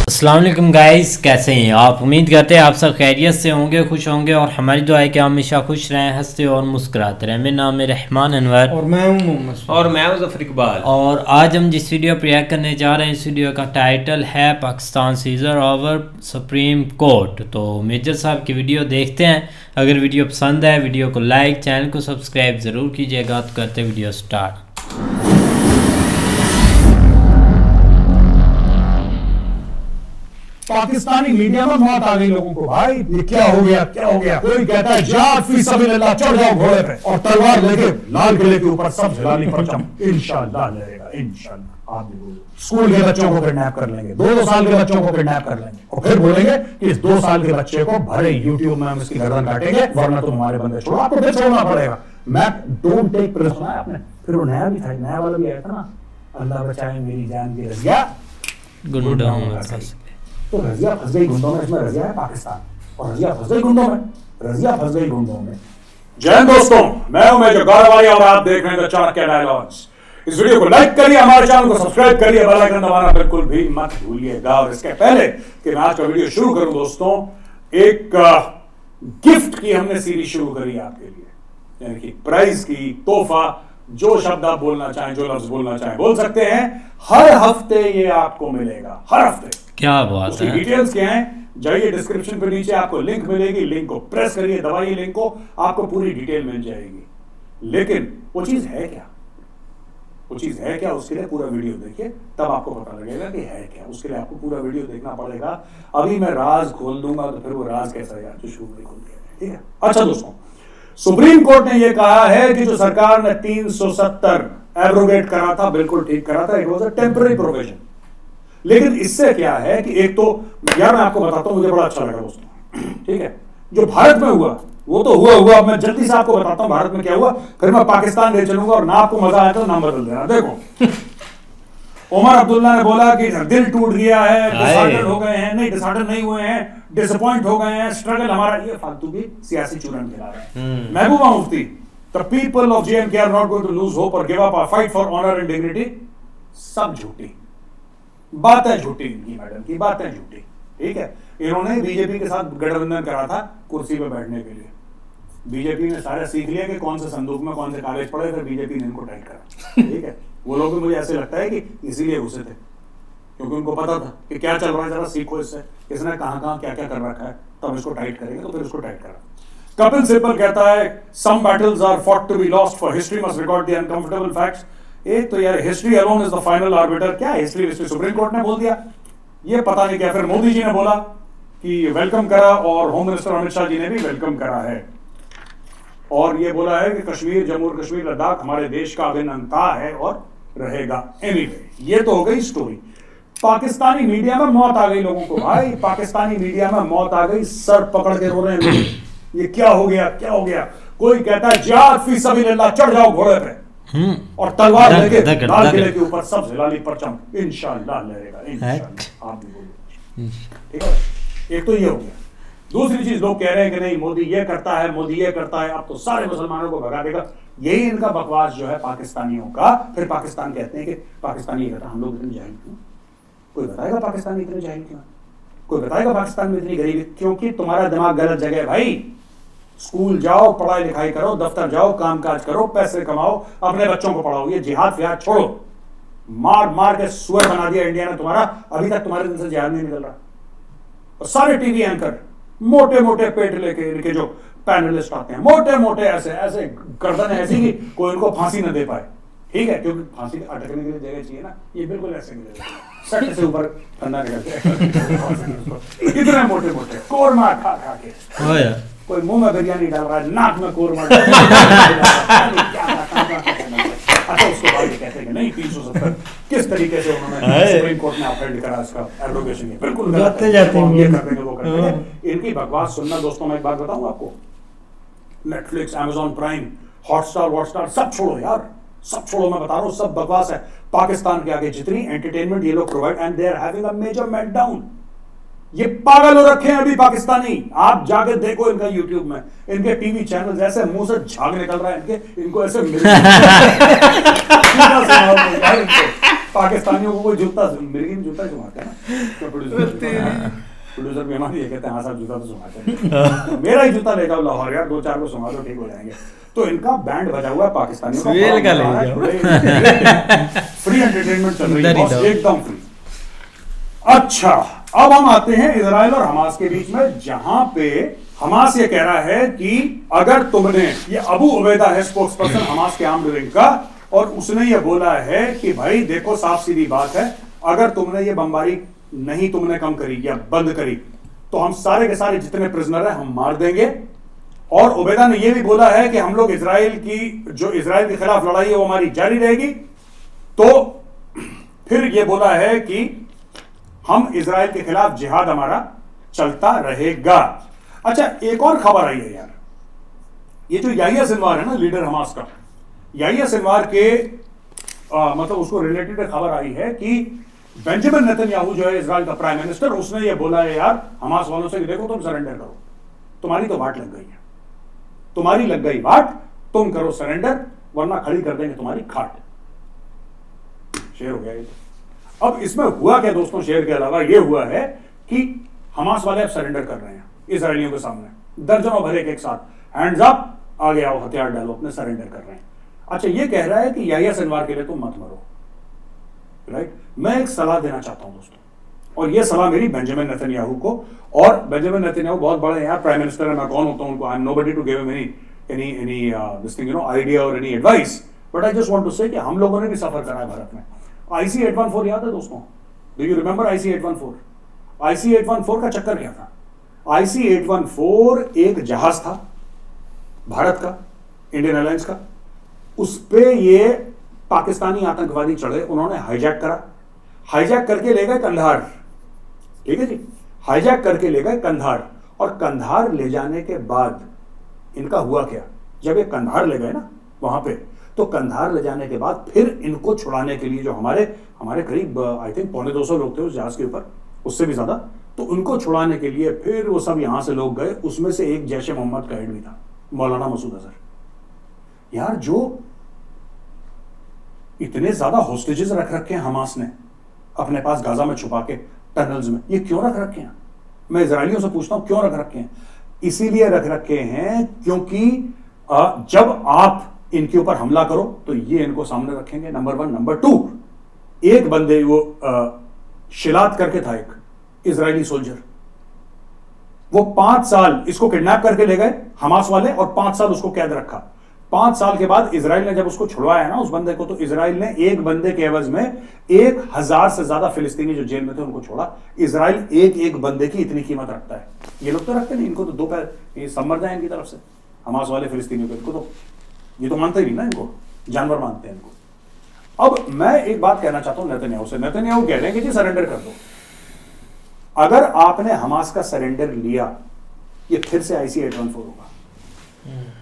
अस्सलाम वालेकुम गाइस, कैसे हैं आप? उम्मीद करते हैं आप सब खैरियत से होंगे, खुश होंगे और हमारी दुआ है कि आप हमेशा खुश रहें, हंसते और मुस्कुराते रहें। मेरा नाम है रहमान अनवर और मैं हूं मोहम्मद और मैं हूं ज़फर इकबाल। और आज हम जिस वीडियो पर रिएक्ट करने जा रहे हैं, इस वीडियो का टाइटल है Pakistan seizure over supreme court. तो मेजर साहब की वीडियो देखते हैं। अगर वीडियो पसंद है वीडियो को लाइक, चैनल को सब्सक्राइब ज़रूर कीजिएगा। तो करते वीडियो स्टार्ट। पाकिस्तानी मीडिया में मौत आ गई लोगों को। भाई ये क्या हो गया, क्या हो गया? कोई कहता है जिहाद फी सबिलिल्लाह, चढ़ जाओ घोड़े पे और तलवार लेके लाल किले के ऊपर सब हिलाली परचम इंशाअल्लाह लहरेगा, इंशाअल्लाह। आप भी बोलो, स्कूल के बच्चों को किडनैप कर लेंगे, 2-2 साल के बच्चों को किडनैप कर लेंगे और फिर बोलेंगे कि इस 2 साल के बच्चे को भरे यूट्यूब में हम इसकी गर्दन काटेंगे वरना तुम हमारे बंदे छोड़ो। आपको फिर छोड़ना पड़ेगा। मैं डोंट टेक प्रेस सुना है आपने? फिर वो नया भी था, नया वाला भी आया था ना, अल्लाह बचाए मेरी जान की रजिया गुंडों में फंस तो रजिया फंस गई गुंडों में। इसमें रजिया है पाकिस्तान और रजिया फंस गई गुंडों में, रजिया फंस गई गुंडों में। जय हिंद दोस्तों, मैं हूं मेजर गौरव और आप देख रहे हैं चाणक्य डायलॉग्स। इस वीडियो को लाइक करिए, हमारे चैनल को सब्सक्राइब करिए, बेल आइकन दबाना बिल्कुल भी मत भूलिएगा। और इसके पहले कि मैं आज का वीडियो शुरू करूं दोस्तों, एक गिफ्ट की हमने सीरीज शुरू करी आपके लिए, यानी कि प्राइज की, तोहफा, जो शब्द आप बोलना चाहें, जो लफ्ज बोलना चाहें बोल सकते हैं। हर हफ्ते ये आपको मिलेगा, हर हफ्ते। क्या बात है। डिटेल्स क्या हैं? जाइए डिस्क्रिप्शन पे, नीचे आपको लिंक मिलेगी, लिंक को प्रेस करिए, दबाइए लिंक को, आपको पूरी डिटेल मिल जाएगी। लेकिन वो चीज है क्या, वो चीज है क्या, उसके लिए पूरा वीडियो देखिए, तब आपको पता लगेगा कि है क्या। उसके लिए आपको पूरा वीडियो देखना पड़ेगा। अभी मैं राज खोल दूंगा तो फिर वो राज कैसा यार जो शुरू में खोल दिया, ठीक है? अच्छा दोस्तों, सुप्रीम कोर्ट ने यह कहा है कि जो सरकार ने 370 एब्रोगेट करा था, बिल्कुल ठीक करा था, it was a temporary provision. लेकिन इससे क्या है कि एक तो यार मैं आपको बताता हूं, मुझे बड़ा अच्छा लगा दोस्तों, ठीक है? जो भारत में हुआ वो तो हुआ। अब मैं जल्दी से आपको बताता हूं भारत में क्या हुआ, फिर मैं पाकिस्तान ले चलूंगा और ना आपको मजा आया तो नाम बदल देना। देखो, उमर अब्दुल्ला ने बोला कि दिल टूट गया है, डिसऑर्डर हो गए हैं। नहीं, डिसऑर्डर नहीं हुए हैं, डिसअपॉइंट हो गए हैं, स्ट्रगल हमारा, ये फालतू की सियासी चूरन खिला रहे हैं। Mehbooba Mufti, the people of JNK are not going to lose hope और give up a fight for honour and dignity. सब झूठी बातें, झूठी इनकी मैडम की बातें झूठी, ठीक है? इन्होंने बीजेपी के साथ गठबंधन करा था कुर्सी पे बैठने के लिए। बीजेपी ने सारा सीख लिया कि कौन से संदूक में कौन से कागज पड़े, फिर बीजेपी ने इनको टाइट करा, ठीक है? वो लोग भी मुझे ऐसे लगता है कि इसीलिए घुसे थे, क्योंकि उनको पता था कि क्या चल रहा है, जरा सीखो इससे, किसने कहां क्या क्या कर रखा है, तब इसको टाइट करेंगे। तो फिर इसको टाइट करा। कपिल सिब्बल कहता है some battles are fought to be lost for history must record the uncomfortable facts. एक तो यार history alone is the final arbiter. क्या हिस्ट्री सुप्रीम कोर्ट ने बोल दिया, ये पता नहीं क्या। फिर मोदी जी ने बोला कि वेलकम करा और होम मिनिस्टर अमित शाह जी ने भी वेलकम करा है और ये बोला है कि कश्मीर, जम्मू और कश्मीर, लद्दाख हमारे देश का अभिन्न अंग है और रहेगा। एनीवे, ये तो हो गई स्टोरी। पाकिस्तानी मीडिया में मौत आ गई लोगों को। भाई पाकिस्तानी मीडिया में मौत आ गई, सर पकड़ के रो रहे हैं लोग। ये क्या हो गया, क्या हो गया? कोई कहता है जिहाद फी सबिलिल्लाह, चढ़ जाओ घोड़े पे और तलवार लेके लाल किले के ऊपर सब हिलाली परचम इंशाअल्लाह लहरेगा, इंशाअल्लाह। आप भी बोलो, ठीक है? एक तो ये हो गया। दूसरी चीज, लोग कह रहे हैं कि नहीं मोदी ये करता है, मोदी ये करता है, अब तो सारे मुसलमानों को भगा देगा। यही इनका बकवास जो है पाकिस्तानियों का। फिर पाकिस्तान कहते हैं कि पाकिस्तानी कहता हम लोग इतने जाहिल क्यों? कोई बताएगा पाकिस्तान इतने जाहिल क्यों? कोई बताएगा पाकिस्तान में इतनी गरीबी? क्योंकि तुम्हारा दिमाग गलत जगह है भाई। स्कूल जाओ, पढ़ाई लिखाई करो, दफ्तर जाओ, कामकाज करो, पैसे कमाओ, अपने बच्चों को पढ़ाओ। ये जिहाद फिहाद छोड़ो। मार मार के सुअर बना दिया इंडिया ने तुम्हारा। अभी तक तुम्हारे दिन से जिहाद नहीं निकल रहा। और सारे टीवी एंकर मोटे मोटे पेट लेके इनके जो पैनलिस्ट आते हैं, मोटे मोटे ऐसे ऐसे गर्दन ऐसी कि कोई इनको फांसी न दे पाए, ठीक है? क्योंकि फांसी अटकने के लिए जगह चाहिए ना। ये बिल्कुल ऐसे सट से ऊपर ठंडा निकलते इतने मोटे मोटे कोरमा खा खा के। कोई मुंह में बिरयानी डाल रहा है, नाक में कोरमा डाल अच्छा, उसके बाद ये कहते हैं कि नहीं 370 किस तरीके से उन्होंने सुप्रीम कोर्ट ने अपहेल्ड करा इसका एब्रोगेशन। ये बिल्कुल गलत है। ये कर देंगे, वो कर देंगे। इनकी बकवास सुनना दोस्तों। मैं एक बात बताऊं आपको, नेटफ्लिक्स, अमेज़न प्राइम, हॉटस्टार सब छोड़ो यार, सब छोड़ो। मैं बता रहा हूं सब बकवास है। पाकिस्तान के आगे जितनी एंटरटेनमेंट ये लोग provide, and they are having a major meltdown. ये पागल हो रखे हैं अभी पाकिस्तानी। आप जाके देखो इनका यूट्यूब में, इनके टीवी चैनल, ऐसे मुंह से झाग निकल रहा है इनके, इनको ऐसे पाकिस्तानियों को कोई जूता, मिर्गी में जूता सुनाते हैं ना, तो प्रोड्यूसर भी हमारी ये कहते हैं हाँ साहब जूता तो सुनाते हैं, मेरा ही जूता ले जाओ लाहौर यार, 2-4 को सुना दो ठीक हो जाएंगे। तो इनका बैंड बजा हुआ है पाकिस्तानियों का, फ्री एंटरटेनमेंट चल रही है एकदम फ्री। अच्छा, अब हम आते हैं इजराइल और हमास के बीच में, जहां पे हमास ये कह रहा है कि अगर तुमने, ये अबू उबैदा है स्पोक्स पर्सन हमास के आर्म्ड विंग का, और उसने ये बोला है कि भाई देखो साफ सीधी बात है, अगर तुमने ये बमबारी नहीं तुमने कम करी या बंद करी तो हम सारे के सारे जितने प्रिजनर हैं हम मार देंगे। और उबैदा ने यह भी बोला है कि हम लोग इजराइल के खिलाफ लड़ाई है वो हमारी जारी रहेगी। तो फिर यह बोला है कि हम इजराइल के खिलाफ जिहाद हमारा चलता रहेगा। अच्छा, एक और खबर आई है यार, ये जो याहिया सिनवार है ना लीडर हमास का, याहिया सिनवार के मतलब उसको रिलेटेड खबर आई है कि बेंजामिन नेतन्याहू जो है इजराइल का प्राइम मिनिस्टर, उसने ये बोला है यार हमास वालों से कि देखो तुम सरेंडर करो, तुम्हारी तो वाट लग गई है, तुम्हारी लग गई वाट, तुम करो सरेंडर वरना खड़ी कर देंगे तुम्हारी खाट। शेर हो गया ये तो। अब इसमें हुआ क्या दोस्तों, शेर के अलावा ये हुआ है कि हमास वाले अब सरेंडर कर रहे हैं इजरायलियों के सामने, दर्जनों भर एक साथ हैंड्स अप, आगे आओ हथियार डालो, अपने सरेंडर कर रहे हैं। अच्छा, ये कह रहा है कि याहिया सिनवार के लिए तुम मत मरो, राइट। मैं एक सलाह देना चाहता हूं दोस्तों, और यह सलाह मेरी बेंजामिन नेतन्याहू को, और बेंजामिन नेतन्याहू बहुत बड़े हैं प्राइम मिनिस्टर है, मैं कौन होता हूं उनको, I am nobody to give him any this thing idea और any advice, but I just want to say कि हम लोगों ने भी सफर करा है भारत में। IC-814 याद है दोस्तों, do you remember IC-814? IC-814 का चक्कर क्या था? IC-814 एक जहाज था भारत का, इंडियन एयरलाइंस का, उस पे ये पाकिस्तानी आतंकवादी चढ़े, उन्होंने हाईजैक करा, हाईजैक करके ले गए कंधार, ठीक है जी, हाईजैक करके ले गए कंधार, और कंधार ले जाने के बाद इनका हुआ क्या, जब ये कंधार ले गए ना वहां पे, तो कंधार ले जाने के बाद फिर इनको छुड़ाने के लिए जो हमारे करीब आई थिंक 250 लोग थे उस जहाज के ऊपर, उससे भी ज्यादा, तो उनको छुड़ाने के लिए फिर वो सब यहां से लोग गए, उसमें से एक जैश ए मोहम्मद का हेड भी था, मौलाना मसूद अजहर। यार जो इतने ज्यादा होस्टेजेस रख रखे हैं हमास ने अपने पास गाजा में छुपा के टनल्स में, ये क्यों रख रखे हैं? मैं इजरायलियों से पूछता हूं क्यों रख रखे हैं? इसीलिए रख रखे हैं क्योंकि जब आप इनके ऊपर हमला करो तो ये इनको सामने रखेंगे, नंबर 1। नंबर 2, एक बंदे वो शिलात करके था एक इजरायली सोल्जर, वो 5 साल इसको किडनैप करके ले गए हमास वाले और 5 साल उसको कैद रखा। 5 साल के बाद इजराइल ने जब उसको छुड़वाया ना उस बंदे को, तो इजराइल ने एक बंदे के एवज में 1000 से ज्यादा फिलिस्तीनी जो जेल में थे उनको छोड़ा। इजराइल एक बंदे की इतनी कीमत रखता है, ये लोग तो रखते नहीं, इनको तो 2 पैर सब मर जाए इनकी तरफ से, हमास वाले फिलिस्तीनियों को, इनको तो ये तो मानते ही नहीं ना, इनको जानवर मानते हैं इनको। अब मैं एक बात कहना चाहता हूं नेतन्याहू से, नेतन्याहू कह रहे हैं कि जी सरेंडर कर दो। अगर आपने हमास का सरेंडर लिया, ये फिर से IC-814 होगा,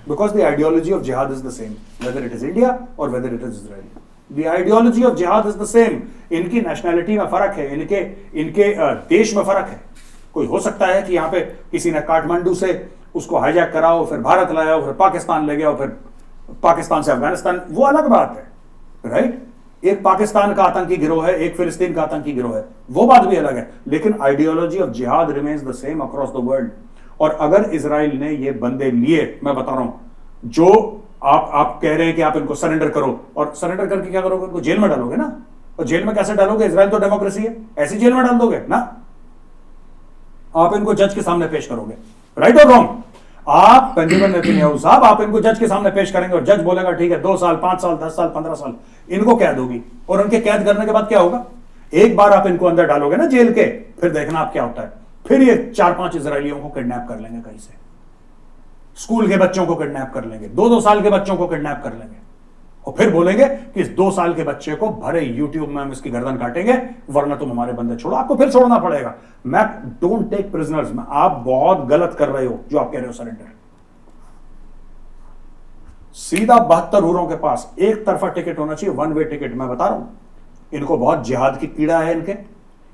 because the ideology of jihad is the same whether it is India or whether it is Israel. The ideology of jihad is the same. इनकी नेशनैलिटी में फर्क है, इनके देश में फर्क है। कोई हो सकता है कि यहाँ पे किसी ने काठमांडू से उसको हाईजैक करा हो, फिर भारत लाया हो, फिर पाकिस्तान ले गया हो, फिर पाकिस्तान से अफगानिस्तान, वो अलग बात है, राइट। एक पाकिस्तान का आतंकी गिरोह है, एक फिलिस्तीन का आतंकी गिरोह है, वो बात भी अलग है, लेकिन आइडियोलॉजी ऑफ जिहाद remains the same across the world. और अगर इजराइल ने ये बंदे लिए, मैं बता रहा हूं, जो आप कह रहे हैं कि आप इनको सरेंडर करो, और सरेंडर करके क्या करोगे? इनको जेल में डालोगे ना, और जेल में कैसे डालोगे? इजराइल तो डेमोक्रेसी है, ऐसी जेल में डाल दोगे ना, आप इनको जज के सामने पेश करोगे, राइट और रॉन्ग? आप बेंजामिन नेतन्याहू साहब, आप इनको जज के सामने पेश करेंगे और जज बोलेगा ठीक है 2 साल, 5 साल, 10 साल, 15 साल इनको कैद होगी, और उनके कैद करने के बाद क्या होगा? एक बार आप इनको अंदर डालोगे ना जेल के, फिर देखना आप क्या होता है। फिर ये 4-5 इजरायलियों को किडनैप कर लेंगे कहीं से, स्कूल के बच्चों को किडनैप कर लेंगे, 2-2 साल के बच्चों को किडनैप कर लेंगे, और फिर बोलेंगे कि इस 2 साल के बच्चे को भरे यूट्यूब में हम इसकी गर्दन काटेंगे, वरना तुम हमारे बंदे छोड़ो। आपको फिर छोड़ना पड़ेगा। मैं डोंट टेक प्रिजनर्स, में आप बहुत गलत कर रहे हो जो आप कह रहे हो सरेंडर। सीधा 72 हुरों के पास एक तरफा टिकट होना चाहिए, 1 वे टिकट। मैं बता रहा हूं, इनको बहुत जिहाद की कीड़ा है,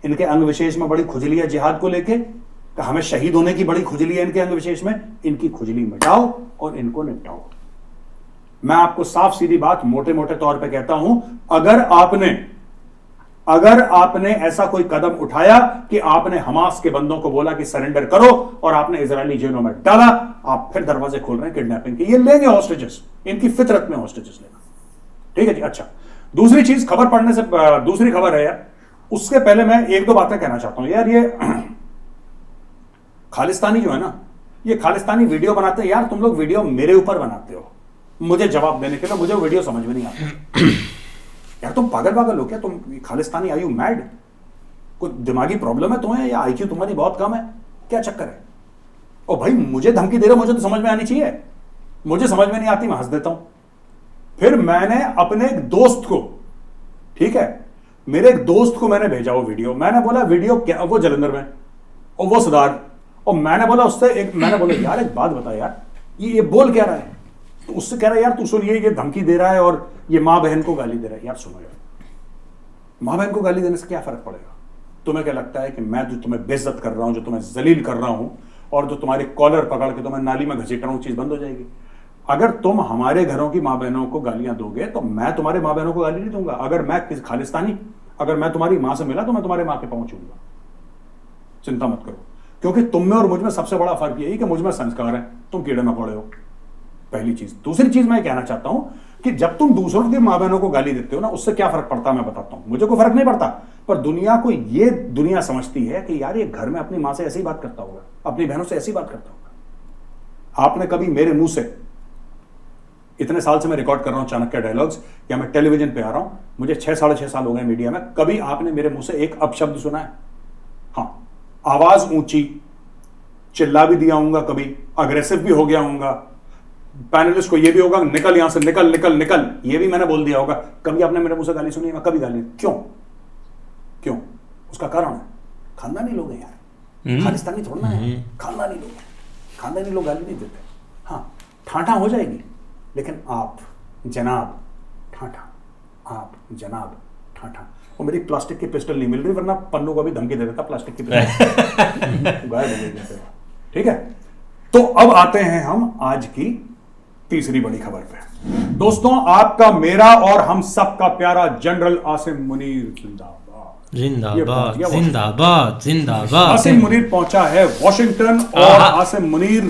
इनके अंग विशेष में बड़ी खुजली है जिहाद को लेके, हमें शहीद होने की बड़ी खुजली है इनके अंग विशेष में, इनकी खुजली मिटाओ और इनको निपटाओ। मैं आपको साफ सीधी बात मोटे मोटे तौर पे कहता हूं, अगर आपने ऐसा कोई कदम उठाया कि आपने हमास के बंदों को बोला कि सरेंडर करो और आपने इजरायली जेलों में डाला, आप फिर दरवाजे खोल रहे हैं किडनैपिंग के। ये लेंगे हॉस्टेजेस, इनकी फितरत में हॉस्टेजेस लेना। ठीक है जी। अच्छा, दूसरी चीज, खबर पढ़ने से दूसरी खबर है यार, उसके पहले मैं एक दो बातें कहना चाहता हूं यार। ये खालिस्तानी जो है ना, ये खालिस्तानी वीडियो बनाते हैं यार। तुम लोग वीडियो मेरे ऊपर बनाते हो मुझे जवाब देने के लिए, मुझे वीडियो समझ में नहीं आता यार। तुम पागल हो क्या? तुम खालिस्तानी, आर यू मैड? कोई दिमागी प्रॉब्लम है तुम्हें या आईक्यू तुम्हारी बहुत कम है? क्या चक्कर है? ओ भाई, मुझे धमकी दे रहे हो, मुझे तो समझ में आनी चाहिए। मुझे समझ में नहीं आती, मैं हंस देता हूं। फिर मैंने अपने एक दोस्त को, ठीक है, मेरे एक दोस्त को मैंने भेजा वो वीडियो। मैंने बोला वीडियो क्या, वो जलंधर में और वो सुधार, और मैंने बोला उससे मैंने बोला यार एक बात बता यार, ये बोल क्या रहा है? तो उससे कह रहा है यार तू सुन, ये धमकी दे रहा है और ये माँ बहन को गाली दे रहा है। यार सुनो यार, माँ बहन को गाली देने से क्या फर्क पड़ेगा? तुम्हें क्या लगता है कि मैं जो तुम्हें बेइज्जत कर रहा हूं, जो तुम्हें जलील कर रहा हूं और जो तुम्हारे कॉलर पकड़ के तुम्हें नाली में घसीट रहा हूं, चीज बंद हो जाएगी? अगर तुम हमारे घरों की माँ बहनों को गालियां दोगे तो मैं तुम्हारे माँ बहनों को गाली नहीं दूंगा। अगर मैं खालिस्तानी, अगर मैं तुम्हारी मां से मिला तो मैं तुम्हारे मां के पहुंचूंगा। चिंता मत करो, क्योंकि तुम में और मुझ में सबसे बड़ा फर्क यही कि मुझ में संस्कार है, तुम कीड़े मकोड़े हो। पहली चीज। दूसरी चीज मैं कहना चाहता हूं कि जब तुम दूसरों की मां बहनों को गाली देते हो ना, उससे क्या फर्क पड़ता है मैं बताता हूं। मुझे कोई फर्क नहीं पड़ता, पर दुनिया को ये दुनिया समझती है कि यार ये घर में अपनी मां से ऐसी बात करता होगा, अपनी बहनों से ऐसी बात करता होगा। आपने कभी मेरे मुंह से, इतने साल से मैं रिकॉर्ड कर रहा हूं चाणक्य डायलॉग्स, या मैं टेलीविजन पे आ रहा हूं, मुझे 6-6.5 साल हो गए मीडिया में, कभी आपने मेरे मुंह से एक अपशब्द सुना है? हाँ, आवाज ऊंची, चिल्ला भी दिया हूंगा, कभी अग्रेसिव भी हो गया हूंगा, पैनलिस्ट को ये भी होगा निकल यहां से, निकल निकल निकल, ये भी मैंने बोल दिया होगा। कभी आपने मेरे मुंह से गाली सुनी है? मैं कभी गाली, क्यों? उसका कारण है खानदानी लोग हैं यार, खालिस्तानी थोड़ा है, खानदानी लोग हैं। खानदानी लोग गाली नहीं देते। हाँ, ठाठा हो जाएगी, लेकिन आप जनाब ठाठा, आप जनाब ठाठा। और मेरी प्लास्टिक की पिस्टल नहीं मिल रही, वरना पन्नू को भी धमकी दे देता प्लास्टिक की पिस्टल गायब हो गई। ठीक है, तो अब आते हैं हम आज की तीसरी बड़ी खबर पे। दोस्तों, आपका, मेरा और हम सबका प्यारा जनरल आसिम मुनीर जिंदाबाद, जिंदाबाद जिंदाबाद जिंदाबाद। आसिम मुनीर पहुंचा है वॉशिंगटन। और आसिम मुनीर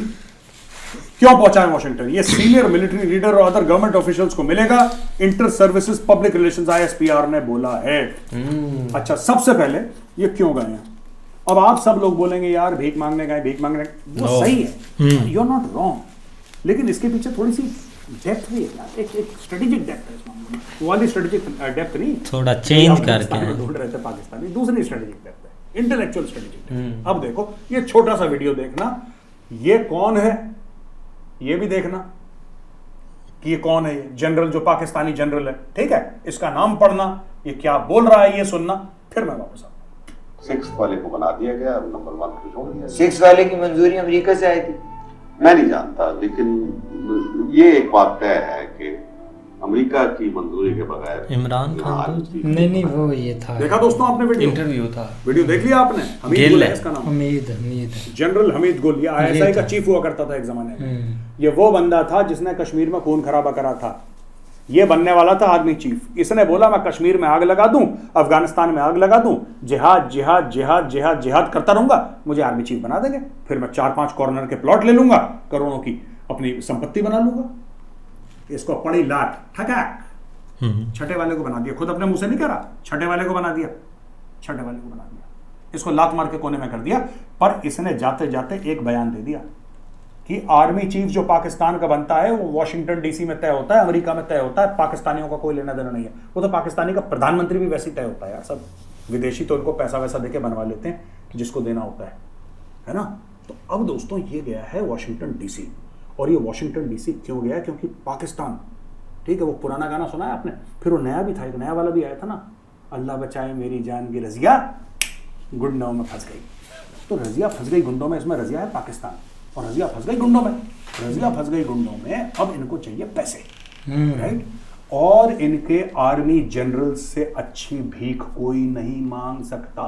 क्यों पहुंचा है वॉशिंगटन? ये सीनियर मिलिट्री लीडर और अदर गवर्नमेंट ऑफिशियल्स को मिलेगा, inter services public relations ISPR ने बोला है। अच्छा, सबसे पहले ये क्यों गए हैं? अब आप सब लोग बोलेंगे यार भीख मांगने गए, भीख मांगने, वो सही है, यू आर नॉट रॉन्ग, लेकिन इसके पीछे थोड़ी सी डेप्थ भी है यार, एक स्ट्रेटेजिक डेप्थ है इसमें। वो वाली स्ट्रेटेजिक डेप्थ नहीं, थोड़ा चेंज करके ढूंढ रहे थे पाकिस्तानी, दूसरी स्ट्रेटेजिक डेप्थ है, इंटेलेक्चुअल स्ट्रेटेजिक। अब देखो, ये छोटा सा वीडियो देखना, ये कौन है ये भी देखना कि ये कौन है, ये जनरल जो पाकिस्तानी जनरल है, ठीक है, इसका नाम पढ़ना, ये क्या बोल रहा है ये सुनना, फिर मैं वापस आऊंगा। 6 वाले को बना दिया गया, नंबर 1 को छोड़ दिया। 6 वाले की मंजूरी अमेरिका से आई थी, मैं नहीं जानता, लेकिन ये एक बात तय है कि अमेरिका की मंजूरी के बगैर इमरान खान नहीं वो ये था, देखा दोस्तों आपने वीडियो, इंटरव्यू था, वीडियो देख लिया आपने? हमीद गुल है इसका नाम, हमीद जनरल हमीद गुल। ये ISI का चीफ हुआ करता था एक जमाने में। ये वो बंदा था जिसने कश्मीर में खून खराबा करा था, ये बनने वाला था आर्मी चीफ। इसने बोला मैं कश्मीर में आग लगा दूं, अफगानिस्तान में आग लगा दूं, जिहाद जिहाद जिहाद जिहाद जिहाद करता रहूंगा, मुझे आर्मी चीफ बना देंगे, फिर मैं 4-5 कॉर्नर के प्लॉट ले लूंगा, करोड़ों की अपनी संपत्ति बना लूंगा। इसको पड़ी लात ठकाक, छठे वाले को बना दिया, खुद अपने मुंह से नहीं करा, छठे वाले को बना दिया, छठे वाले को बना दिया, इसको लात मार के कोने में कर दिया। पर इसने जाते जाते एक बयान दे दिया कि आर्मी चीफ जो पाकिस्तान का बनता है वो वॉशिंगटन DC में तय होता है, अमेरिका में तय होता है, पाकिस्तानियों का कोई लेना देना नहीं है। वो तो पाकिस्तानी का प्रधानमंत्री भी वैसे ही तय होता है यार, सब विदेशी तो उनको पैसा वैसा देके बनवा लेते हैं जिसको देना होता है ना। तो अब दोस्तों ये गया है वॉशिंगटन DC, और ये वॉशिंगटन DC क्यों गया? क्योंकि पाकिस्तान, ठीक है, वो पुराना गाना सुना है आपने, फिर वो नया भी था, एक नया वाला भी आया था ना, अल्लाह बचाए मेरी जान की रजिया गुंडों में फंस गई। तो रजिया फंस गई गुंडों में, इसमें रजिया है पाकिस्तान, और रजिया फंस गई गुंडों में, रजिया फंस गई गुंडों में। अब इनको चाहिए पैसे, राइट, और इनके आर्मी जनरल से अच्छी भीख कोई नहीं मांग सकता।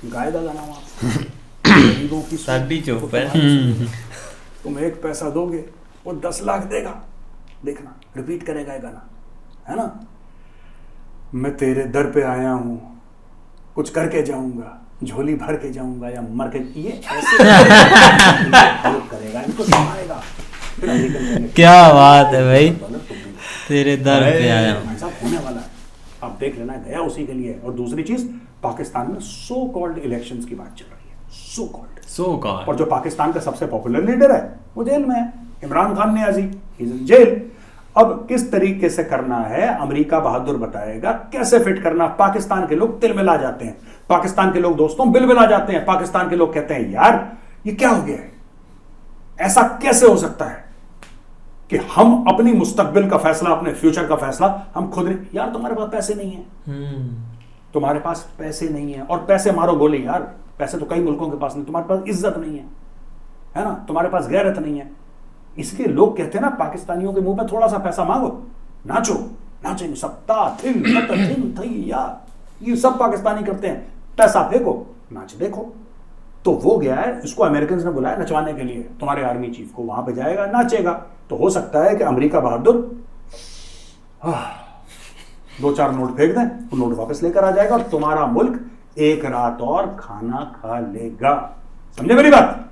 गाय का गाना वहाँ गरीबों की साडी चुप है। तुम 1 पैसा दोगे वो 10 लाख देगा, देखना रिपीट करेगा ये गाना, है ना। मैं तेरे दर पे आया हूँ, कुछ करके जाऊंगा, झोली भर के जाऊंगा या मर के, ये ऐसे करेगा, इनको सुनाएगा। फिर अमेरिकन क्या बात है भाई, तेरे दर पे आया हूँ। ऐसा होने वाला है, आप देख लेना, गया उसी के लिए। और दूसरी चीज, पाकिस्तान में सो कॉल्ड इलेक्शंस की बात चल रही है, सो कॉल्ड। और जो पाकिस्तान का सबसे पॉपुलर लीडर है वो जेल में है, Imran Khan Niazi, he is in jail. अब किस तरीके से करना है अमेरिका बहादुर बताएगा, कैसे फिट करना। पाकिस्तान के लोग तिलमिला जाते हैं, पाकिस्तान के लोग दोस्तों बिलबिला जाते हैं, पाकिस्तान के लोग कहते हैं यार ये क्या हो गया है, ऐसा कैसे हो सकता है कि हम अपनी मुस्तकबिल का फैसला, अपने फ्यूचर का फैसला हम खुद नहीं। यार तुम्हारे पास पैसे नहीं है, तुम्हारे पास पैसे नहीं है, और पैसे मारो गोली यार, पैसे तो कई मुल्कों के पास नहीं, तुम्हारे पास इज्जत नहीं है ना, तुम्हारे पास गैरत नहीं है। इसलिए लोग कहते हैं ना, पाकिस्तानियों के मुंह पे थोड़ा सा पैसा मांगो, नाचो, नाचेंगे सत्ता थिन थैया, ये सब पाकिस्तानी करते हैं, पैसा फेंको नाच देखो। तो वो गया है, इसको अमेरिकन ने बुलाया नचवाने के लिए, तुम्हारे आर्मी चीफ को, वहां पे जाएगा नाचेगा। तो हो सकता है कि अमेरिका बहादुर 2-4 नोट फेंक दें, वो नोट वापस लेकर आ जाएगा और तुम्हारा मुल्क एक रात और खाना खा लेगा। समझे मेरी बात?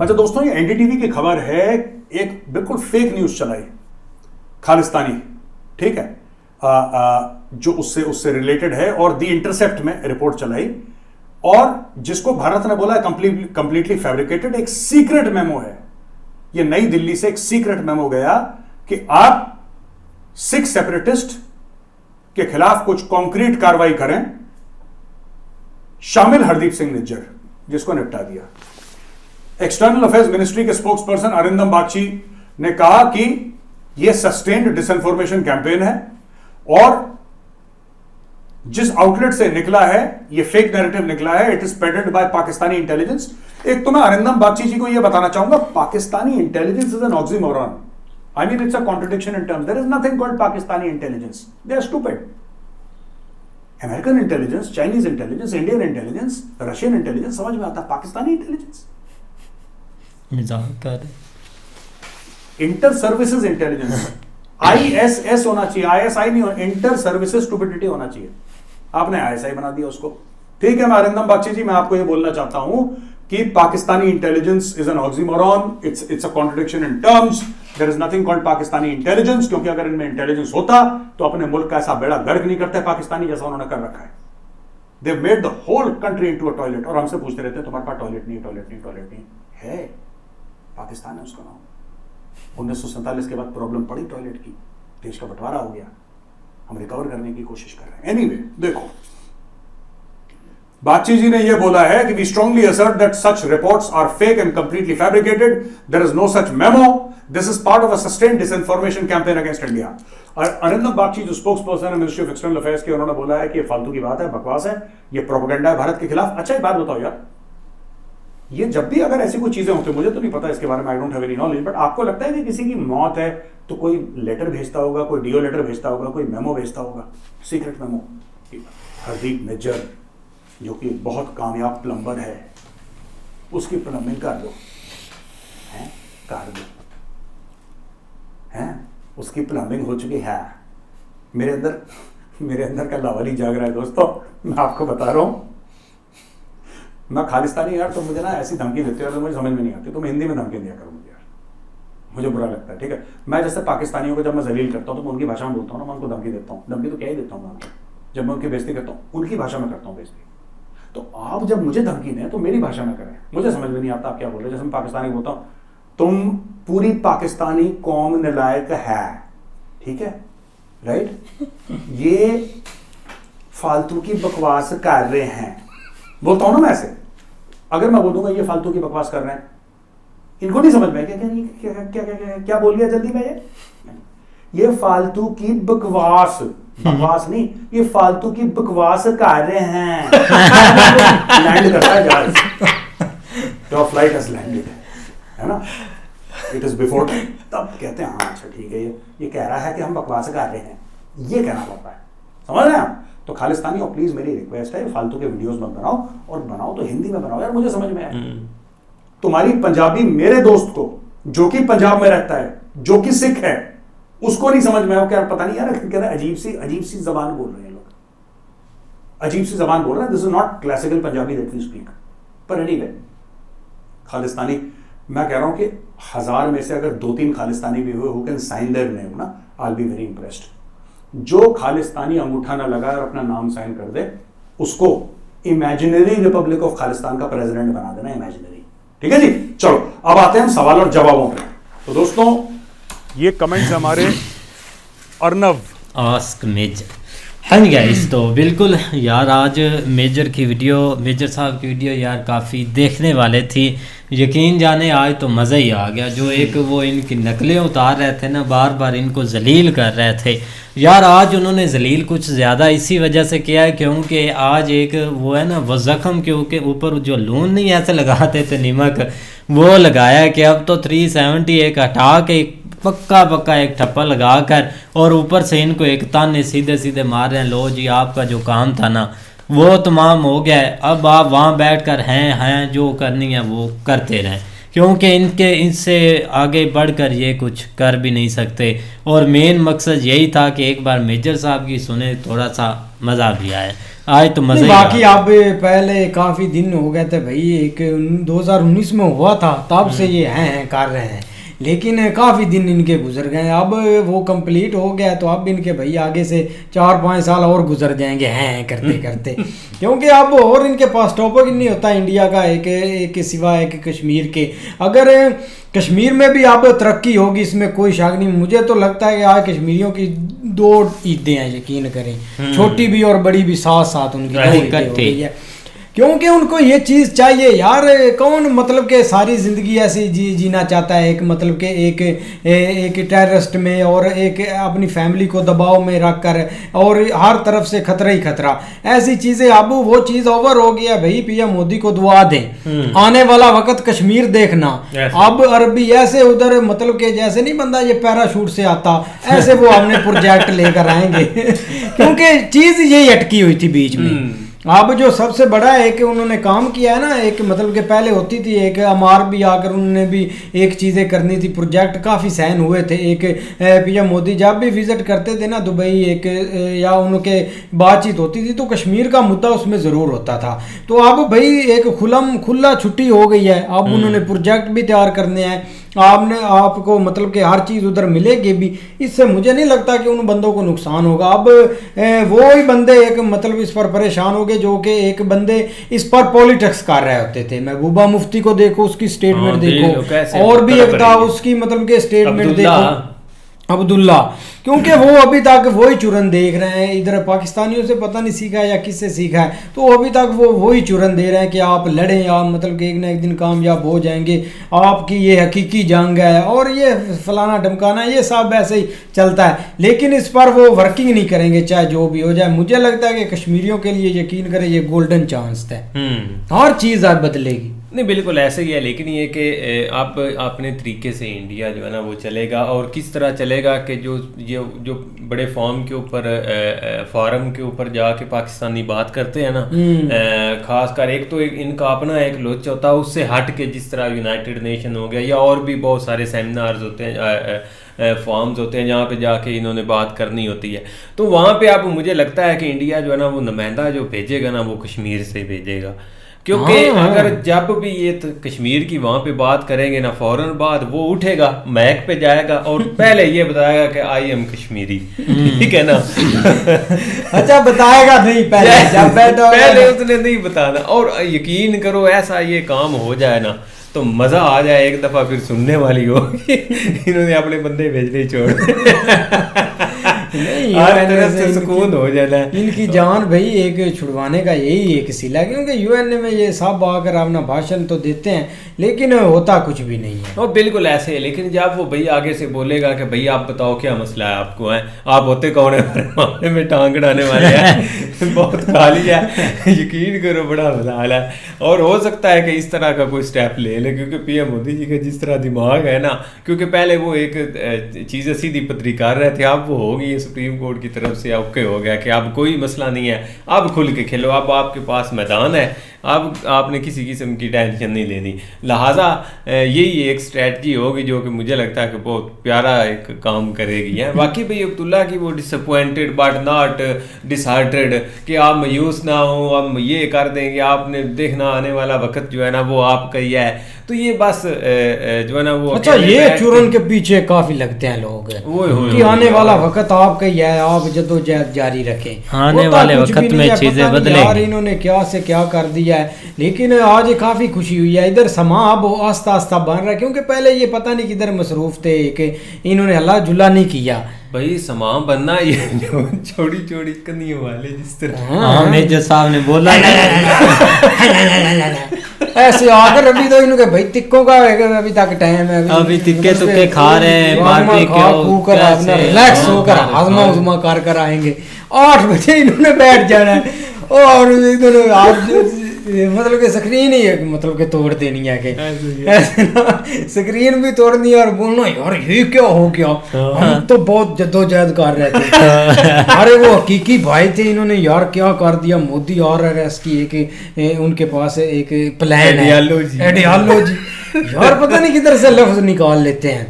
अच्छा दोस्तों, ये एनडीटीवी की खबर है, एक बिल्कुल फेक न्यूज चलाई खालिस्तानी, ठीक है, जो उससे रिलेटेड है, और द इंटरसेप्ट में रिपोर्ट चलाई, और जिसको भारत ने बोला कंप्लीटली फैब्रिकेटेड, एक सीक्रेट मेमो है। ये नई दिल्ली से एक सीक्रेट मेमो गया कि आप सिख सेपरेटिस्ट के खिलाफ कुछ कॉन्क्रीट कार्रवाई करें, शामिल हरदीप सिंह निज्जर, जिसको निपटा दिया। एक्सटर्नल अफेयर्स मिनिस्ट्री के स्पोक्स पर्सन अरिंदम बागची ने कहा कि यह सस्टेन्ड डिसइंफॉर्मेशन कैंपेन है, और जिस आउटलेट से निकला है, यह फेक नैरेटिव निकला है, it is spreaded by Pakistani intelligence. एक तो मैं अरिंदम बागची जी को यह बताना चाहूंगा, Pakistani intelligence is an oxymoron. I mean, it's a contradiction in terms. There is nothing called Pakistani intelligence. They are stupid. American intelligence, Chinese intelligence, Indian intelligence, Russian intelligence, समझ में आता है। पाकिस्तानी intelligence, मजाक कर रहे। इंटर सर्विसेज इंटेलिजेंस, ISS होना चाहिए, ISI नहीं होना, इंटर सर्विसेज स्टुपिडिटी होना चाहिए। आपने ISI बना दिया उसको। ठीक है, मैं अरिंदम बागची जी, मैं आपको ये बोलना चाहता हूं कि Pakistani intelligence is an oxymoron, it's a contradiction in terms. There is nothing called Pakistani intelligence, क्योंकि अगर इनमें इंटेलिजेंस होता तो अपने मुल्क का ऐसा बेड़ा गर्क नहीं करते पाकिस्तानी, जैसा उन्होंने कर रखा है। They made the whole country into a toilet, और हमसे पूछते रहते हैं तुम्हारे पास टॉयलेट नहीं, टॉयलेट नहीं, टॉयलेट नहीं है। पाकिस्तान है उसका नाम। 1947 के बाद प्रॉब्लम पड़ी टॉयलेट की, देश का बंटवारा हो गया, हम रिकवर करने की कोशिश कर रहे हैं। एनीवे, देखो बागची जी ने यह बोला है कि we strongly assert that such reports are fake and completely fabricated, there is no such memo, this is part of a sustained disinformation campaign against India. और अरिंदम बागची जो स्पोक्स पर्सन है मिनिस्ट्री ऑफ एक्सटर्नल अफेयर्स के, उन्होंने बोला है कि ये फालतू की बात है, बकवास है, ये प्रोपेगेंडा है भारत के खिलाफ। अच्छा एक बात बताओ यार, ये जब भी अगर ऐसी कोई चीजें होती, मुझे तो नहीं पता इसके बारे में, I don't have any knowledge, but आपको लगता है कि किसी की मौत है तो कोई लेटर भेजता होगा, कोई डीओ लेटर भेजता होगा, कोई मेमो भेजता होगा, सीक्रेट मेमो। हरदीप निज्जर जो कि बहुत कामयाब प्लम्बर है, उसकी प्लम्बिंग कर दो, कर दो, उसकी प्लम्बिंग हो चुकी है। मेरे अंदर का लावाली जाग रहा है दोस्तों, मैं आपको बता रहा हूं। मैं खालिस्तानी यार, तो मुझे ना ऐसी धमकी देते हो तो मुझे समझ में नहीं आती, तो मैं हिंदी में धमकी दिया करूँ मुझे यार, मुझे बुरा लगता है। ठीक है, मैं जैसे पाकिस्तानियों को जब मैं जलील करता हूँ तो मैं उनकी भाषा में बोलता हूँ ना, मैं उनको धमकी देता हूँ। धमकी तो क्या ही देता हूँ मैं, जब मैं उनकी बेइज्जती करता हूँ उनकी भाषा में करता हूँ बेइज्जती। तो आप जब मुझे धमकी दें तो मेरी भाषा में करें, मुझे समझ में नहीं आता आप क्या बोल रहे हैं। जैसे मैं पाकिस्तानी बोलता हूँ, तुम पूरी पाकिस्तानी कौम नालायक है, ठीक है, राइट, ये फालतू की बकवास कर रहे हैं, बोलता हूं ना मैं ऐसे। अगर मैं बोल दूंगा ये फालतू की बकवास कर रहे हैं, इनको नहीं समझ में क्या क्या क्या क्या क्या, क्या बोल गया जल्दी में, ये फालतू की बकवास, बकवास नहीं, ये फालतू की बकवास कर रहे हैं। लैंड करता है जहाज, योर फ्लाइट हैज लैंडेड, है ना, इट इज बिफोर टाइम, तब कहते हैं हाँ अच्छा ठीक है, ये कह रहा है कि हम बकवास कर रहे हैं, ये कहना पड़ता है। समझ रहे हैं आप? तो खालिस्तानी, और प्लीज मेरी रिक्वेस्ट है, फालतू के वीडियोस मत बनाओ, और बनाओ तो हिंदी में बनाओ यार, मुझे समझ में आए। तुम्हारी पंजाबी मेरे दोस्त को, जो कि पंजाब में रहता है, जो कि सिख है, उसको नहीं समझ में आया, क्या पता नहीं यार, कहते हैं अजीब सी जबान बोल रहे हैं लोग, अजीब सी जबान बोल रहे हैं, this is not classical Punjabi that we speak. पर एनीवे, खालिस्तानी, मैं कह रहा हूं कि 1000 में से अगर 2-3 खालिस्तानी भी हुए who can sign their name ना, I will be very impressed. जो खालिस्तानी अंगूठा ना लगाए और अपना नाम साइन कर दे, उसको इमेजिनरी रिपब्लिक ऑफ खालिस्तान का प्रेसिडेंट बना देना, इमेजिनरी। ठीक है जी, चलो अब आते हैं हम सवाल और जवाबों पे। तो दोस्तों, ये कमेंट्स हमारे अर्नव आस्क मेजर। हाँ जी गाइस, तो बिल्कुल यार, आज मेजर साहब की वीडियो यार काफ़ी देखने वाले थी। यकीन जाने आज तो मज़ा ही आ गया। जो एक वो इनकी नकलें उतार रहे थे ना, बार बार इनको जलील कर रहे थे यार। आज उन्होंने जलील कुछ ज़्यादा इसी वजह से किया है क्योंकि आज एक वो है ना, वो ज़ख़म के ऊपर जो लून नहीं ऐसे लगाते थे, नमक, वो लगाया कि अब तो 370 एक हटा के पक्का एक ठप्पा लगा कर और ऊपर से इनको एक ताने सीधे सीधे मार रहे हैं। लो जी, आपका जो काम था ना वो तमाम हो गया है, अब आप वहाँ बैठकर हैं जो करनी है वो करते रहें, क्योंकि इनसे आगे बढ़कर ये कुछ कर भी नहीं सकते। और मेन मकसद यही था कि एक बार मेजर साहब की सुने, थोड़ा सा मज़ा भी आए। आज तो मज़ा बाकी आप पहले काफ़ी दिन हो गए थे भाई, एक 2019 में हुआ था, तब से ये हैं कर रहे हैं, लेकिन काफ़ी दिन इनके गुजर गए। अब वो कंप्लीट हो गया तो अब इनके भाई आगे से 4-5 साल और गुजर जाएंगे हैं करते करते, क्योंकि अब और इनके पास टॉपिक ही नहीं होता इंडिया का एक सिवा एक कश्मीर के। अगर कश्मीर में भी अब तरक्की होगी, इसमें कोई शक नहीं। मुझे तो लगता है कि आज कश्मीरियों की 2 ईदें हैं, यकीन करें, छोटी भी और बड़ी भी साथ साथ उनकी 2 ईदें हो गई है, क्योंकि उनको ये चीज़ चाहिए यार। कौन मतलब के सारी ज़िंदगी ऐसी जीना चाहता है, एक मतलब के एक टेररिस्ट में और एक अपनी फैमिली को दबाव में रख कर और हर तरफ से खतरा ही खतरा, ऐसी चीज़ें। अब वो चीज़ ओवर हो गया भाई। पीएम मोदी को दुआ दें, आने वाला वक्त कश्मीर देखना। अब अरबी ऐसे उधर मतलब के जैसे नहीं बंदा ये पैराशूट से आता, ऐसे वो हमने प्रोजेक्ट लेकर आएंगे क्योंकि चीज़ यही अटकी हुई थी बीच में। अब जो सबसे बड़ा है कि उन्होंने काम किया है ना, एक मतलब के पहले होती थी एक अमार भी आकर उन्होंने भी एक चीज़ें करनी थी, प्रोजेक्ट काफ़ी सहन हुए थे। एक पीएम मोदी जब भी विजिट करते थे ना दुबई, एक या उनके बातचीत होती थी तो कश्मीर का मुद्दा उसमें ज़रूर होता था। तो अब भाई एक खुला छुट्टी हो गई है, अब उन्होंने प्रोजेक्ट भी तैयार करने हैं, आपको मतलब कि हर चीज़ उधर मिलेगी भी। इससे मुझे नहीं लगता कि उन बंदों को नुकसान होगा। अब वो ही बंदे एक मतलब इस पर परेशान हो गए जो कि एक बंदे इस पर पॉलिटिक्स कर रहे होते थे। महबूबा मुफ्ती को देखो, उसकी स्टेटमेंट देखो, और भी एक था उसकी मतलब के स्टेटमेंट देखो, अब्दुल्ला, क्योंकि वो अभी तक वही चुरन देख रहे हैं। इधर पाकिस्तानियों से पता नहीं सीखा है या किससे सीखा है, तो अभी तक वो वही चुरन दे रहे हैं कि आप लड़ें, आप मतलब कि एक ना एक दिन कामयाब हो जाएंगे, आपकी ये हकीकी जंग है और ये फलाना ढमकाना, ये सब ऐसे ही चलता है। लेकिन इस पर वो वर्किंग नहीं करेंगे चाहे जो भी हो जाए। मुझे लगता है कि कश्मीरियों के लिए यकीन करें ये गोल्डन चांस है, हर चीज़ अब बदलेगी। नहीं, बिल्कुल ऐसे ही है, लेकिन ये कि आप अपने तरीके से इंडिया जो है ना वो चलेगा, और किस तरह चलेगा कि जो बड़े फॉर्म के ऊपर जाके पाकिस्तानी बात करते हैं ना, खासकर एक तो इनका अपना एक लोच होता है, उससे हट के जिस तरह यूनाइटेड नेशन हो गया या और भी बहुत सारे सेमिनार्स होते हैं, फॉर्म्स होते हैं जहाँ पे जाके इन्होंने बात करनी होती है, तो वहाँ पे अब मुझे लगता है कि इंडिया जो है ना वो नुमाइंदा जो भेजेगा ना वो कश्मीर से भेजेगा, क्योंकि अगर जब भी ये कश्मीर की वहाँ पे बात करेंगे ना, फौरन बाद वो उठेगा, मैक पे जाएगा और पहले ये बताएगा कि आई एम कश्मीरी, ठीक है ना। अच्छा, बताएगा नहीं पहले, जब पहले उसने नहीं बताना। और यकीन करो ऐसा ये काम हो जाए ना तो मज़ा आ जाए, एक दफ़ा फिर सुनने वाली होगी इन्होंने अपने बंदे भेजने छोड़ नहीं, सुकून हो जाना है। इनकी जान भाई एक छुड़वाने का यही एक सिला, क्योंकि यूएन में ये सब आकर अपना भाषण तो देते हैं लेकिन होता कुछ भी नहीं है। और बिल्कुल ऐसे है, लेकिन जब वो भाई आगे से बोलेगा कि भाई आप बताओ क्या मसला है आपको, है आप होते कौन है मामले में टांग अड़ाने वाले हैं बहुत खाली है, यकीन करो बड़ा मजाल है। और हो सकता है कि इस तरह का कोई स्टेप ले ले, क्योंकि पीएम मोदी जी का जिस तरह दिमाग है ना, क्योंकि पहले वो एक चीज़ें सीधी पत्री कर रहे थे, अब वो होगी सुप्रीम कोर्ट की तरफ से ओके हो गया कि अब कोई मसला नहीं है, अब खुल के खेलो, अब आपके पास मैदान है, अब आपने किसी किस्म की टेंशन नहीं लेनी। लिहाजा यही एक स्ट्रेटजी होगी जो कि मुझे लगता है कि बहुत प्यारा एक काम करेगी है। बाकी भाई अब्दुल्ला की वो डिसअपॉइंटेड बट नॉट डिसहार्टेड कि आप मायूस ना हो, हम ये कर देंगे, आपने देखना आने वाला वक्त जो है ना वो आपका ही है, तो ये बस जो है ना वो अच्छा ये चुरन के पीछे काफी लगते हैं लोग कि आने वाला वक्त आपका ही है, आप जद्दोजहद जारी रखें, आने वाले वक्त में चीजें बदलेंगी। यार इन्होंने क्या से क्या कर दिया है, लेकिन आज काफी खुशी हुई है। इधर समा अब आस्ता आस्ता बन रहा है, क्योंकि पहले ये पता नहीं किधर मसरूफ थे कि इन्होंने हल्ला जुला नहीं किया। भाई समा बनना ये जो छोटी छोटी कनियों वाले जिस तरह हाँ मेजर साहब ने बोला ऐसे आकर अभी तो इनके भाई तिक्कों का अभी तक टाइम है, अभी तिक्के तुक्के खा रहे हैं, मार कर अपना रिलैक्स होकर हाजमा उजमा कर आएंगे। 8 बजे इन्होंने बैठ जाना है और इन्होंने आज मतलब कि स्क्रीन ही मतलब कि तोड़ देनी है कि ऐसे ना स्क्रीन भी तोड़नी है और बोलना यार ये क्या हो गया, हम तो बहुत जद्दोजहद कर रहे थे। अरे वो हकीकी भाई थे, इन्होंने यार क्या कर दिया, मोदी RRS की एक उनके पास एक प्लान है, आइडियोलॉजी यार पता नहीं किधर से लफ्ज निकाल लेते हैं।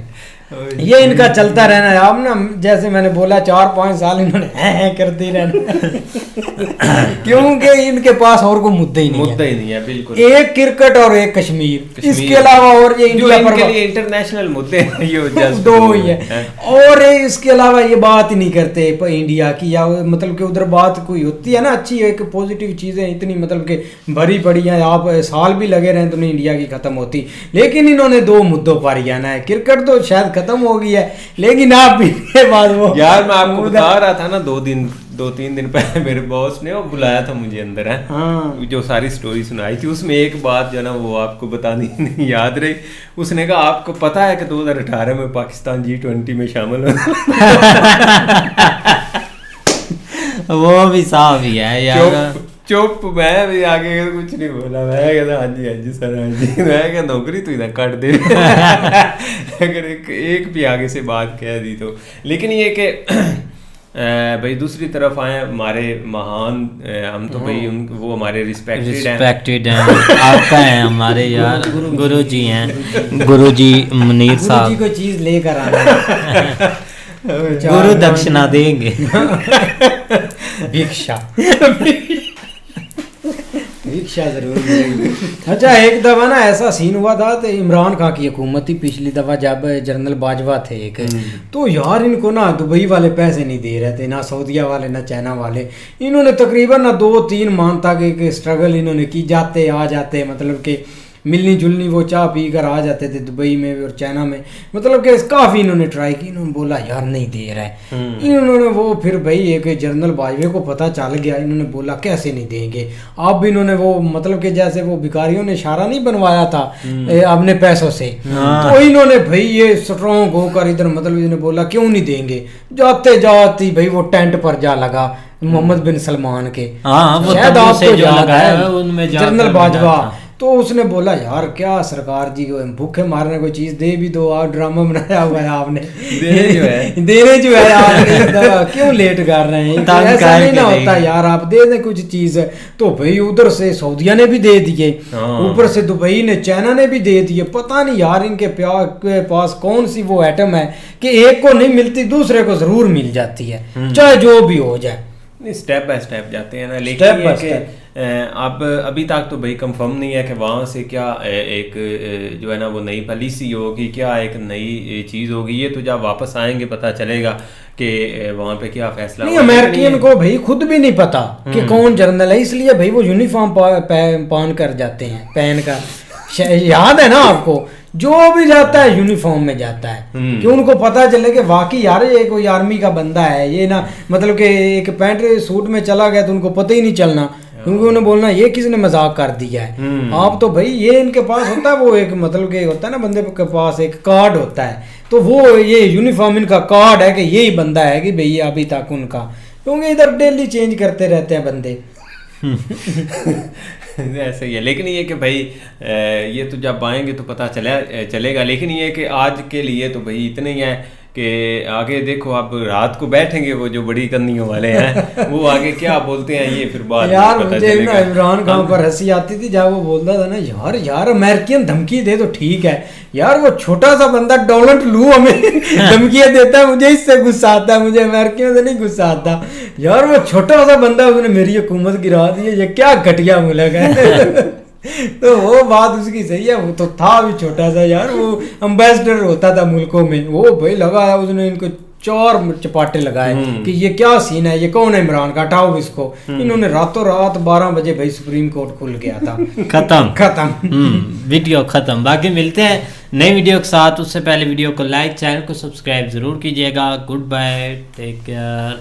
ये इनका चलता रहना है। अब ना जैसे मैंने बोला 4-5 साल इन्होंने हैं करते रहना क्योंकि इनके पास और कोई मुद्दे ही नहीं है बिल्कुल। एक क्रिकेट और एक कश्मीर, इसके अलावा और ये इंडिया के लिए इंटरनेशनल मुद्दे हैं ये दो ही है, और इसके अलावा ये बात ही नहीं करते इंडिया की, या मतलब कि उधर बात कोई होती है ना अच्छी एक पॉजिटिव चीजें इतनी मतलब कि भरी पड़ी है, आप साल भी लगे रहे तो नहीं इंडिया की खत्म होती, लेकिन इन्होंने 2 मुद्दों पर ही आना है। क्रिकेट तो शायद खत्म हो गई है, लेकिन आप भी बाद वो यार मैं आपको बता रहा था ना 2-3 दिन पहले मेरे बॉस ने वो बुलाया था मुझे अंदर है, हाँ। जो सारी स्टोरी सुनाई थी उसमें एक बात जो ना वो आपको बतानी नहीं याद रही। उसने कहा आपको पता है कि 2018 में पाकिस्तान G20 में शामिल हो वो भी साफ ही है यार। चुप मैं भी आगे कुछ नहीं बोला, मैं कहता हाँ जी सर हाँ जी, मैं क्या नौकरी तो इधर काट दे अगर एक भी आगे से बात कह दी तो। लेकिन ये कि भाई दूसरी तरफ आए हमारे महान, हम तो भाई वो हमारे रिस्पेक्टेड हैं आपका है हमारे यार गुरु जी हैं, गुरु जी मुनीर साहब को चीज लेकर आना गुरु दक्षिणा देंगे भिक्षा जरूर मिलेगी। अच्छा एक दफा ना ऐसा सीन हुआ था तो इमरान खान की हुकूमत थी पिछली दफा जब जनरल बाजवा थे एक, तो यार इनको ना दुबई वाले पैसे नहीं दे रहे थे, ना सऊदिया वाले ना चाइना वाले। इन्होंने तकरीबन ना 2-3 माह तक एक स्ट्रगल इन्होंने की, जाते आ जाते मतलब कि मिलनी जुलनी वो चाय पी कर आ जाते थे दुबई में और चाइना में, मतलब कि काफ़ी इन्होंने ट्राई की, इन्होंने बोला यार नहीं दे रहा है। इन्होंने वो फिर भाई एक जनरल बाजवे को पता चल गया, इन्होंने बोला कैसे नहीं देंगे। अब इन्होंने वो मतलब कि जैसे वो भिखारियों ने इशारा नहीं बनवाया था अपने पैसों से, तो इन्होंने भाई ये स्ट्रॉन्ग होकर इधर मतलब इन्होंने बोला क्यों नहीं देंगे। जाते जाते भाई वो टेंट पर जा लगा मोहम्मद बिन सलमान के, शायद आपको याद है जनरल बाजवा, तो उसने बोला यार क्या सरकार जी को भूखे मारने कोई चीज दे भी दो, आप ड्रामा बनाया हुआ है आपने देने जो है आपने क्यों लेट कर रहे हैं, ऐसा नहीं ना होता यार, आप दे दें कुछ चीज। तो भाई उधर से सऊदिया ने भी दे दिए, ऊपर से दुबई ने चाइना ने भी दे दिए। पता नहीं यार इनके पास कौन सी वो आइटम है कि एक को नहीं मिलती दूसरे को जरूर मिल जाती है, चाहे जो भी हो जाए। स्टेप बाय स्टेप जाते हैं ना, लेकिन अब अभी तक तो भाई कंफर्म नहीं है कि वहाँ से क्या एक जो है ना वो नई पॉलिसी होगी, क्या एक नई चीज़ होगी, ये तो जब वापस आएंगे पता चलेगा कि वहाँ पे क्या फैसला। नहीं अमेरिकन को भाई खुद भी नहीं पता कि कौन जर्नल है, इसलिए भाई वो यूनिफॉर्म पहन कर जाते हैं, पहन कर, याद है ना आपको, जो भी जाता है यूनिफॉर्म में जाता है कि उनको पता चले कि वाकई यार ये कोई आर्मी का बंदा है, ये ना मतलब कि एक पैंट सूट में चला गया तो उनको पता ही नहीं चलना, क्योंकि उन्हें बोलना ये किसने मजाक कर दिया है। आप तो भाई ये इनके पास होता है वो एक मतलब कि होता है ना बंदे के पास एक कार्ड होता है, तो वो ये यूनिफॉर्म इनका कार्ड है कि यही बंदा है कि भैया अभी तक उनका, क्योंकि इधर डेली चेंज करते रहते हैं बंदे ऐसा ही है। लेकिन ये कि भाई ये तो जब आएंगे तो पता चलेगा, लेकिन ये कि आज के लिए तो भाई इतने ही है कि आगे देखो आप रात को बैठेंगे वो जो बड़ी कन्नियों वाले हैं वो आगे क्या बोलते हैं ये फिर बाद में यार पता मुझे ना चलेगा। इमरान खान पर हंसी आती थी जब वो बोलता था ना यार अमेरिकन धमकी दे तो ठीक है यार, वो छोटा सा बंदा डोनाल्ड लू हमें धमकियां देता है, मुझे इससे गुस्सा आता है, मुझे अमेरिकियों से नहीं गुस्सा आता यार। वो छोटा सा बंदा उसने मेरी हुकूमत गिरा दी है, ये क्या घटिया मुल्क है। तो वो बात उसकी सही है, वो तो था भी छोटा सा यार, वो एम्बेसडर होता था मुल्कों में, वो भाई लगाया उसने इनको 4 चपाटे लगाए कि ये क्या सीन है, ये कौन है इमरान का, हटाओ इसको। इन्होंने रातों रात 12 बजे भाई सुप्रीम कोर्ट खुल गया था। खत्म। वीडियो खत्म। बाकी मिलते हैं नई वीडियो के साथ, उससे पहले वीडियो को लाइक, चैनल को सब्सक्राइब जरूर कीजिएगा। Goodbye, take care.